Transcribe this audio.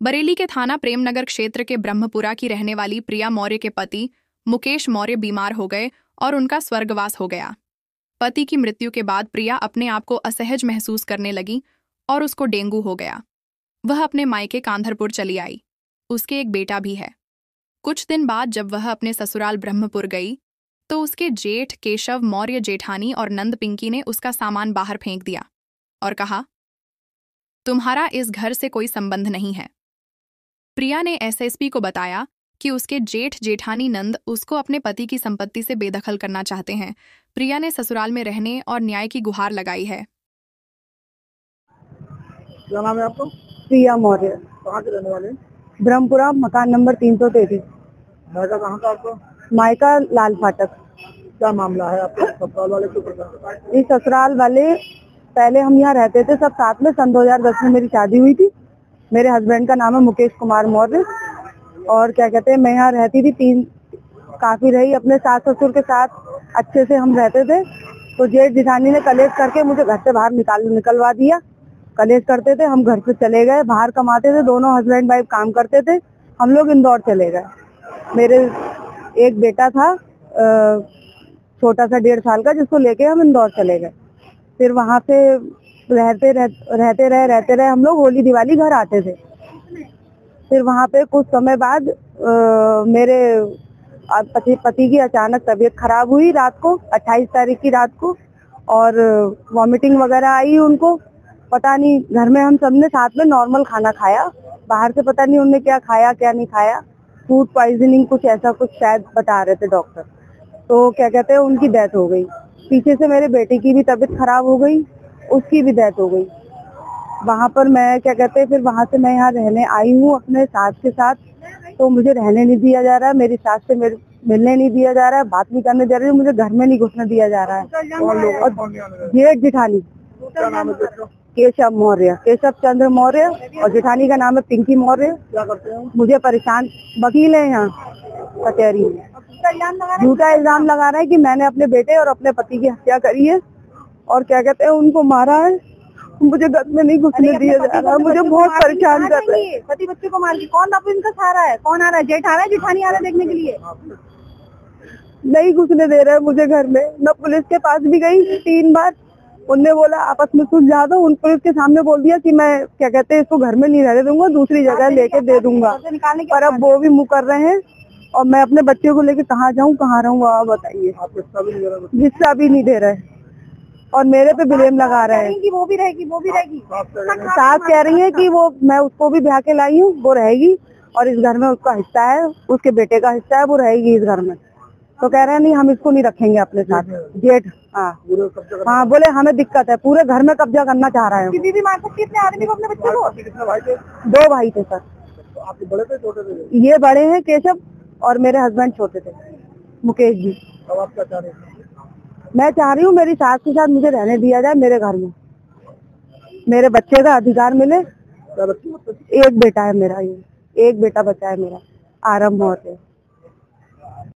बरेली के थाना प्रेमनगर क्षेत्र के ब्रह्मपुरा की रहने वाली प्रिया मौर्य के पति मुकेश मौर्य बीमार हो गए और उनका स्वर्गवास हो गया। पति की मृत्यु के बाद प्रिया अपने आप को असहज महसूस करने लगी और उसको डेंगू हो गया। वह अपने मायके कांधरपुर चली आई। उसके एक बेटा भी है। कुछ दिन बाद जब वह अपने ससुराल ब्रह्मपुर गई तो उसके जेठ केशव मौर्य जेठानी और नंद पिंकी ने उसका सामान बाहर फेंक दिया और कहा, तुम्हारा इस घर से कोई संबंध नहीं है। प्रिया ने एसएसपी को बताया कि उसके जेठ जेठानी नंद उसको अपने पति की संपत्ति से बेदखल करना चाहते हैं। प्रिया ने ससुराल में रहने और न्याय की गुहार लगाई है। क्या नाम है आपका? प्रिया मौर्य। कहाँ के रहने वाले? ब्रह्मपुरा, मकान नंबर 333। मायका कहाँ का आपका? मायका लाल फाटक। क्या मामला है आपके ससुराल वाले के प्रकार? इस ससुराल वाले पहले हम यहाँ रहते थे सब साथ में। सन 2010 में मेरी शादी हुई थी। मेरे हस्बैंड का नाम है मुकेश कुमार मौर्य और क्या कहते हैं, मैं यहाँ रहती थी। काफी रही अपने सास ससुर के साथ, अच्छे से हम रहते थे। तो जेठ जिठानी ने कलेश करके मुझे घर से बाहर निकलवा दिया। कलेश करते थे, हम घर से चले गए, बाहर कमाते थे, दोनों हस्बैंड वाइफ काम करते थे। हम लोग इंदौर चले गए। मेरे एक बेटा था छोटा सा 1.5 साल का, जिसको लेके हम इंदौर चले गए। फिर वहाँ पे रहते रहे हम लोग। होली दिवाली घर आते थे। फिर वहाँ पे कुछ समय बाद मेरे पति की अचानक तबीयत खराब हुई रात को, 28 तारीख की रात को, और वॉमिटिंग वगैरह आई उनको। पता नहीं, घर में हम सबने साथ में नॉर्मल खाना खाया, बाहर से पता नहीं उन्होंने क्या खाया क्या नहीं खाया। फूड पॉइजनिंग कुछ ऐसा कुछ शायद बता रहे थे डॉक्टर। तो क्या कहते हैं, उनकी डेथ हो गई। पीछे से मेरे बेटे की भी तबीयत खराब हो गई, उसकी भी डेथ हो गई। वहाँ पर मैं क्या कहते हैं, फिर वहाँ से मैं यहाँ रहने आई हूँ अपने सास के साथ। तो मुझे रहने नहीं दिया जा रहा है, मेरी सास से मिलने नहीं दिया जा रहा है, बात नहीं करने दे रही है, मुझे घर में नहीं घुसने दिया जा रहा है। और जेठ जिठानी केशव मौर्य, केशव चंद्र मौर्य, और जेठानी का नाम है पिंकी मौर्य। क्या करते हैं? मुझे परेशान, वकील है यहाँ कचहरी में। झूठा इल्जाम लगा रहा है कि मैंने अपने बेटे और अपने पति की हत्या करी है और क्या कहते हैं उनको मारा है। मुझे घर में नहीं घुसने दिया जा रहा है, मुझे बहुत परेशान कर रहे हैं। पति बच्चे को मार के कौन बापू इनका सहारा है? कौन आ रहा है? जेठ आ रहा है, जेठानी आ रहा है देखने के लिए? नहीं घुसने दे रहे हैं मुझे घर में। मैं पुलिस के पास भी गई 3 बार, उनने बोला आपस में सुलझा दो। उन पुलिस के सामने बोल दिया कि मैं क्या कहते हैं इसको घर में नहीं रहने दूंगा, दूसरी जगह लेके दे दूंगा। पर अब वो भी मुँह कर रहे हैं और मैं अपने बच्चे को लेके कहाँ जाऊँ कहाँ रहूँ, आप बताइए। हिस्सा भी नहीं दे रहे और मेरे पे ब्लेम लगा रहे हैं कि वो भी रहेगी। सास कह रही है कि वो, मैं उसको भी ब्याह के लाई हूँ, वो रहेगी और इस घर में उसका हिस्सा है, उसके बेटे का हिस्सा है, वो रहेगी इस घर में। तो कह रहे हैं नहीं, हम इसको नहीं रखेंगे अपने साथ। जेठ हाँ बोले हमें दिक्कत है, पूरे घर में कब्जा करना चाह रहा है। किसी भी मार सकती है अपने आदमी को, अपने बच्चे को? कितने भाई थे? 2 भाई थे सर। तो आप बड़े थे छोटे थे? ये बड़े हैं केशव और मेरे हस्बैंड छोटे थे मुकेश जी। अब आप क्या चाह रहे हैं? मैं चाह रही हूँ मेरी सास के साथ मुझे रहने दिया जाए मेरे घर में, मेरे बच्चे का अधिकार मिले। क्या बच्चे? एक बेटा है मेरा, ये एक बेटा बचा है मेरा, आरम मौर्य।